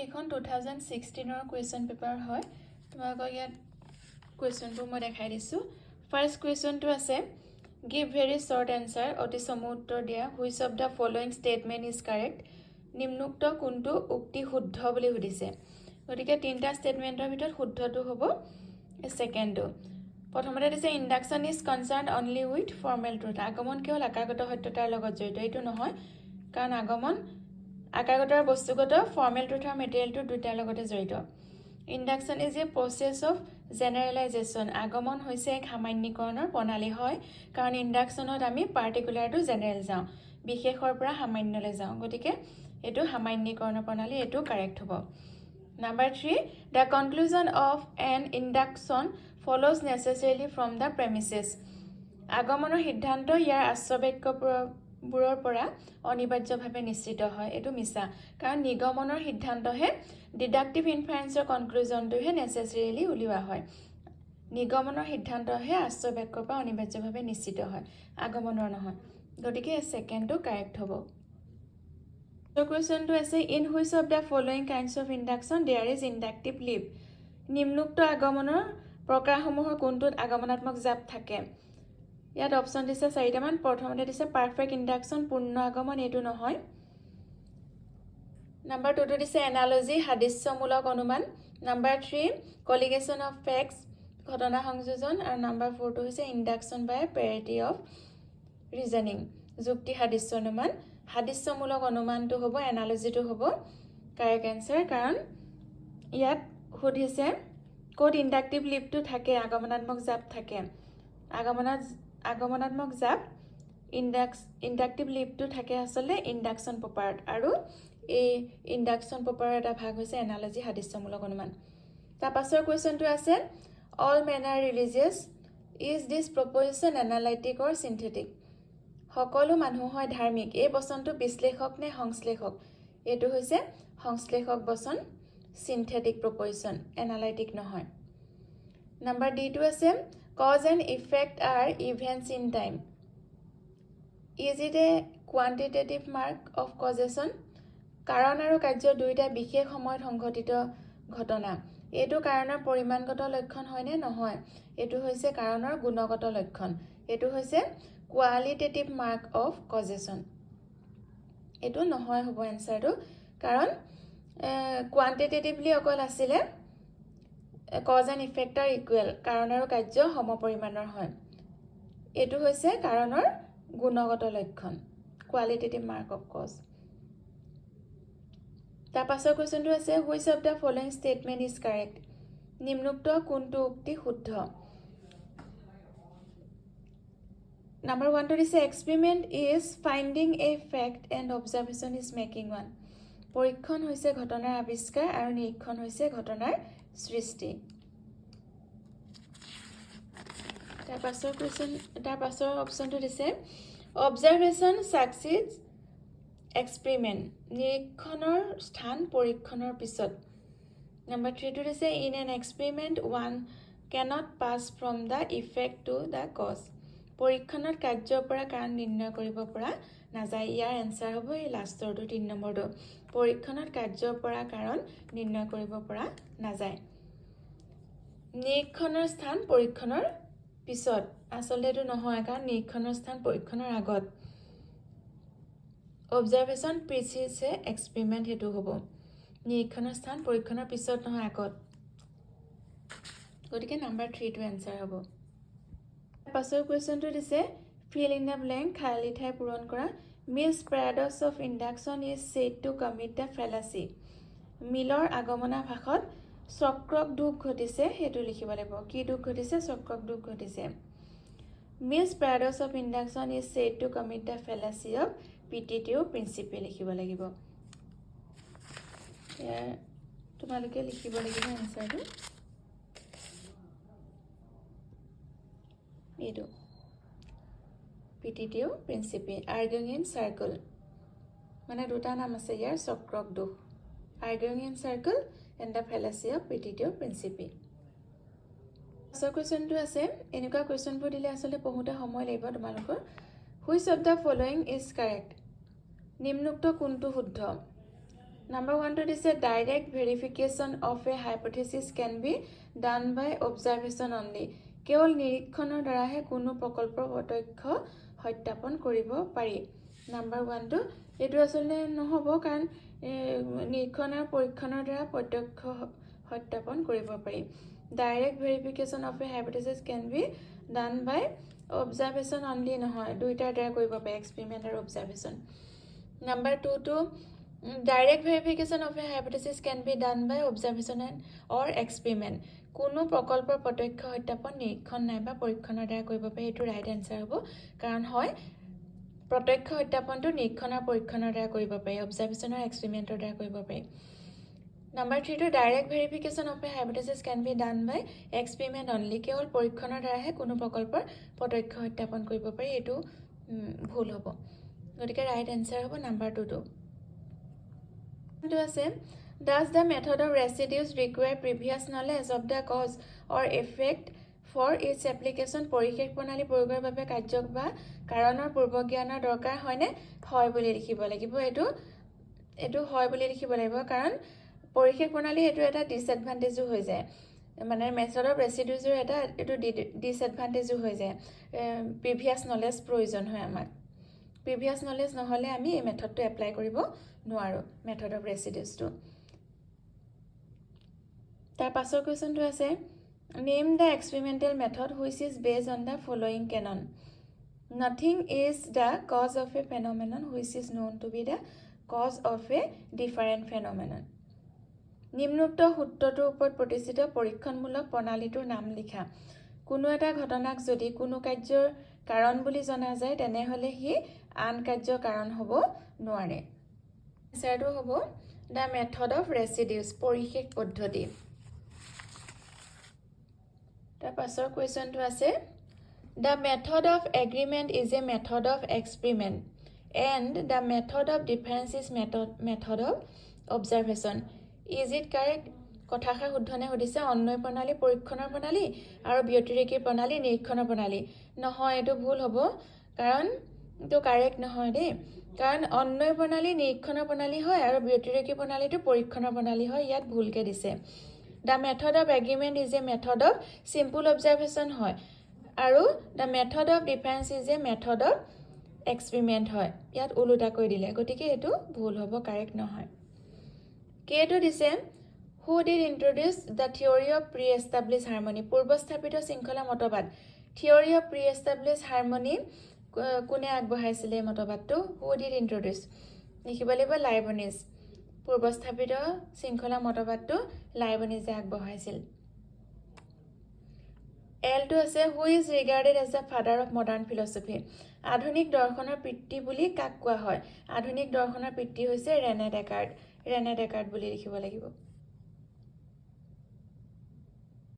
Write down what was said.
এইখন 2016 question paper হয় তোমালোকক ইয়াত কুৱেশ্যনবোৰ মই দেখাই দিছোঁ ফাৰ্ষ্ট কুৱেশ্যনটো আছে গিভ ভেৰি শ্বৰ্ট এনচাৰ অতি চমু উত্তৰ দিয়া which of the following statement is correct নিম্নোক্ত কোনটো উক্তি শুদ্ধ বুলি সুধিছে গতিকে তিনিটা ষ্টেটমেণ্টৰ ভিতৰত শুদ্ধটো হ'ব ছেকেণ্ডটো প্ৰথমতে দিছে induction is concerned only with formal truth আগমন কেৱল আকাৰগত সত্যতাৰ লগত জড়িত এইটো নহয় কাৰণ আগমন আকাৰগত আৰু বস্তুগত ফৰ্মেল ট্ৰুথ আৰু মেটেৰিয়েলটো দুটাৰ লগতে জড়িত induction is a process of generalisation আগমন হৈছে এক সামান্যীকৰণৰ প্ৰণালী হয় কাৰণ ইণ্ডাকশ্যনত আমি পাৰ্টিকুলাৰটো জেনেৰেল যাওঁ বিশেষৰ পৰা সামান্যলৈ যাওঁ গতিকে এইটো সামান্যীকৰণৰ প্ৰণালী এইটো কাৰেক্ট হ'ব number 3 the conclusion of an induction follows necessarily from the premises আগমনৰ সিদ্ধান্ত ইয়াৰ আশ্ৰবাক্যবোৰৰ পৰা অনিবাৰ্যভাৱে নিশ্চিত হয় এইটো মিছা কাৰণ নিগমনৰ সিদ্ধান্তহে ডিডাক্টিভ ইনফাৰেন্সৰ কনক্লুজনটোহে নেচেচাৰিলি উলিওৱা হয় নিগমনৰ সিদ্ধান্তহে আশ্ৰবাক্যৰ পৰা অনিবাৰ্যভাৱে নিশ্চিত হয় আগমনৰ নহয় গতিকে ছেকেণ্ডটো কাৰেক্ট হ'ব কুৱেশ্যনটো আছে in which of the following kinds of induction there is inductive leap নিম্নোক্ত আগমনৰ প্ৰকাৰসমূহৰ কোনটোত আগমনাত্মক জাপ থাকে ইয়াত অপশ্যন দিছে চাৰিটামান প্ৰথমতে দিছে পাৰফেক্ট ইণ্ডাকশ্যন পূৰ্ণ আগমন এইটো নহয় নাম্বাৰ 2টো দিছে এনালজি সাদৃশ্যমূলক অনুমান নাম্বাৰ 3 কলিগেশ্যন অফ ফেক্টছ ঘটনা সংযোজন আৰু নাম্বাৰ 4টো হৈছে induction by parity of reasoning যুক্তি সাদৃশ্য অনুমান সাদৃশ্যমূলক অনুমানটো হ'ব এনালজিটো হ'ব কাৰেক্ট এনচাৰ কাৰণ ইয়াত সুধিছে ক'ত ইণ্ডাক্টিভ লিভটো থাকে আগমনাত্মক জাপ থাকে আগমনাত্মক জাপ ইণ্ডাক্টিভ লিভটো থাকে আচলতে ইণ্ডাকশ্যন প্ৰপাৰত আৰু এই ইণ্ডাকশ্যন প্ৰপাৰৰ এটা ভাগ হৈছে এনালজি সাদৃশ্যমূলক অনুমান তাৰ পাছৰ কুৱেশ্যনটো আছে all men are religious is this proposition analytic or synthetic সকলো মানুহ হয় ধাৰ্মিক এই বচনটো বিশ্লেষক নে সংশ্লেষক এইটো হৈছে সংশ্লেষক বচন চিন্থেটিক প্ৰপজিশ্যন এনালাইটিক নহয় নাম্বাৰ ডিটো আছে cause and effect are events in time is it a quantitative mark of causation কাৰণ আৰু কাৰ্য দুয়োটা বিশেষ সময়ত সংঘটিত ঘটনা এইটো কাৰণৰ পৰিমাণগত লক্ষণ হয়নে নহয় এইটো হৈছে কাৰণৰ গুণগত লক্ষণ এইটো হৈছে কোৱালিটেটিভ মাৰ্ক অফ কজেশ্যন এইটো নহয় হ'ব এনচাৰটো কাৰণ কোৱান্টিটেটিভলি অকল আছিলে cause and effect are equal কাৰণ আৰু কাৰ্য সমপৰিমাণৰ হয় এইটো হৈছে কাৰণৰ গুণগত লক্ষণ কোৱালিটেটিভ মাৰ্ক অফ কজ তাৰ পাছৰ কুৱেশ্যনটো আছে which of the following statement is correct নিম্নোক্ত কোনটো উক্তি শুদ্ধ নাম্বাৰ 1টো দিছে experiment is finding a fact and observation is making one পৰীক্ষণ হৈছে ঘটনাৰ আৱিষ্কাৰ আৰু নিৰীক্ষণ হৈছে ঘটনাৰ সৃষ্টি তাৰ পাছৰ অপশ্যনটো দিছে অবজাৰ্ভেশ্যন ছাকচিডছ এক্সপেৰিমেণ্ট নিৰীক্ষণৰ স্থান পৰীক্ষণৰ পিছত নাম্বাৰ 3টো দিছে in an experiment one cannot pass from the effect to the cause পৰীক্ষণত কাৰ্যৰ পৰা কাৰণ নিৰ্ণয় কৰিব পৰা নাযায় ইয়াৰ এনচাৰ হ'ব এই লাষ্টৰটো 3 নম্বৰটো পৰীক্ষণত কাৰ্যৰ পৰা কাৰণ নিৰ্ণয় কৰিব পৰা নাযায় নিৰীক্ষণৰ স্থান পৰীক্ষণৰ পিছত আচলতে এইটো নহয় কাৰণ নিৰীক্ষণৰ স্থান পৰীক্ষণৰ আগত অবজাৰ্ভেশ্যন প্ৰিচিছে এক্সপেৰিমেণ্ট সেইটো হ'ব নিৰীক্ষণৰ স্থান পৰীক্ষণৰ পিছত নহয় আগত গতিকে নাম্বাৰ 3টো এনচাৰ হ'ব পাছৰ কুৱেশ্যনটো দিছে ফিল ইন দ্য ব্লেংক খালী ঠাই পূৰণ কৰা Mill's paradox of induction is said to commit the fallacy মিলৰ আগমনাভাসত চক্ৰক দুখ ঘটিছে সেইটো লিখিব লাগিব কি দুখ ঘটিছে চক্ৰক দুখ ঘটিছে Mill's paradox of induction is said to commit the fallacy of petitio principii লিখিব লাগিব তোমালোকে লিখিব লাগিব এনচাৰটো এইটো পিটিটিউ প্ৰিন্সিপে আৰ্গুইং ইন চাৰ্কল মানে দুটা নাম আছে ইয়াৰ চক্ৰক দুখ arguing in circle and the fallacy of petitio principii পাছৰ কুৱেশ্যনটো আছে এনেকুৱা কুৱেশ্যনবোৰ দিলে আচলতে পঢ়োঁতে সময় লাগিব তোমালোকৰ which of the following is correct নিম্নোক্ত কোনটো শুদ্ধ Number 1 to this direct verification of a hypothesis can be done by observation only. কেৱল নিৰীক্ষণৰ দ্বাৰাহে কোনো প্ৰকল্পৰ প্ৰত্যক্ষ সত্যাপন কৰিব পাৰি। Number 1 to এইটো আসলে নহব কাৰণ নিৰীক্ষণ আৰু পৰীক্ষণৰ দ্বাৰা প্ৰত্যক্ষ সত্যাপন কৰিব পাৰি। Direct verification of a hypothesis can be done by observation only নহয়, দুইটাৰ দ্বাৰা কৰিব পাৰি, experiment আৰু observation। Number 2 to direct verification of a hypothesis can be done by observation or experiment. কোনো প্ৰকল্পৰ প্ৰত্যক্ষ সত্যাপন নিৰীক্ষণ নাইবা পৰীক্ষণৰ দ্বাৰা কৰিব পাৰি, এইটো ৰাইট এনসাৰ হ'ব কাৰণ হয় প্ৰত্যক্ষ সত্যাপনটো নিৰীক্ষণ আৰু পৰীক্ষণৰ দ্বাৰা কৰিব পাৰি, observation আৰু এক্সপেৰিমেন্টৰ দ্বাৰা কৰিব পাৰি। Number 3 to direct verification of a hypothesis can be done by experiment only. কেৱল পৰীক্ষণৰ দ্বাৰাহে কোনো প্ৰকল্পৰ প্ৰত্যক্ষ সত্যাপন কৰিব পাৰি, এইটো ভুল হ'ব, গতিকে ৰাইট এনসাৰ হ'ব নাম্বাৰ 2 টো। এইটো আছে does the method of residues require previous knowledge of the cause or effect for its application? পৰিশেষ প্ৰণালী প্ৰয়োগৰ বাবে কাৰ্য বা কাৰণৰ পূৰ্ব জ্ঞানৰ দৰকাৰ হয়নে? হয় বুলি লিখিব লাগিব, এইটো হয় বুলি লিখিব লাগিব কাৰণ পৰিশেষ প্ৰণালী এইটো এটা ডিসএডভান্টেজো হৈ যায়, মানে মেথড অফ ৰেচিডিউজৰ এটা এইটো ডিসএডভান্টেজো হৈ যায়। প্ৰিভিয়াছ নলেজ প্ৰয়োজন হয় আমাক, প্ৰিভিয়াছ নলেজ নহ'লে আমি এই মেথডটো এপ্লাই কৰিব নোৱাৰোঁ, মেথড অফ ৰেচিডিউজটো। তাৰ পাছৰ কুৱেশ্যনটো আছে name the experimental method which is based on the following canon. Nothing is the cause of a phenomenon which is known to be the cause of a different phenomenon. নিম্নোক্ত সূত্ৰটোৰ ওপৰত প্ৰতিষ্ঠিত পৰীক্ষণমূলক প্ৰণালীটোৰ নাম লিখা। কোনো এটা ঘটনাক যদি কোনো কাৰ্যৰ কাৰণ বুলি জনা যায় তেনেহ'লে সি আন কাৰ্যৰ কাৰণ হ'ব নোৱাৰে। এনসাৰটো হ'ব দ্য মেথড অফ ৰেচিডিউজ, পৰিশেষ পদ্ধতি। তাৰ পাছৰ কুৱেশ্যনটো আছে the method of agreement is a method of experiment and the method of difference is method of observation. Is it correct? কথাষাৰ শুদ্ধনে সুধিছে। অন্বয় প্ৰণালী পৰীক্ষণৰ প্ৰণালী আৰু ব্যতিৰেকী প্ৰণালী নিৰীক্ষণৰ প্ৰণালী। নহয়, এইটো ভুল হ'ব কাৰণ এইটো কাৰেক্ট নহয় দেই, কাৰণ অন্বয় প্ৰণালী নিৰীক্ষণৰ প্ৰণালী হয় আৰু ব্যতিৰেকী প্ৰণালীটো পৰীক্ষণৰ প্ৰণালী হয়, ইয়াত ভুলকৈ দিছে। The method of agreement is a method of simple observation হয় আৰু the method of difference is a method of experiment হয়, ইয়াত ওলোটাকৈ দিলে, গতিকে এইটো ভুল হ'ব, কাৰেক্ট নহয়। কেটো দিছে who did introduce the theory of pre establish harmony, পূৰ্বস্থাপিত শৃংখলা মতবাদ। Theory of pre establish harmony কোনে আগবঢ়াইছিলে এই মতবাদটো? হু ডিড ইন্ট্ৰডিউচ লিখিব লাগিব লাইবনিজ। পূৰ্বস্থাপিত শৃংখলা মতবাদটো লাইবনিজে আগবঢ়াইছিল। এলটো আছে who is regarded as the father of modern philosophy. আধুনিক দৰ্শনৰ পিতৃ বুলি কাক কোৱা হয়? আধুনিক দৰ্শনৰ পিতৃ হৈছে ৰেনে ডেকাৰ্ট, ৰেনে ডেকাৰ্ট বুলি লিখিব লাগিব।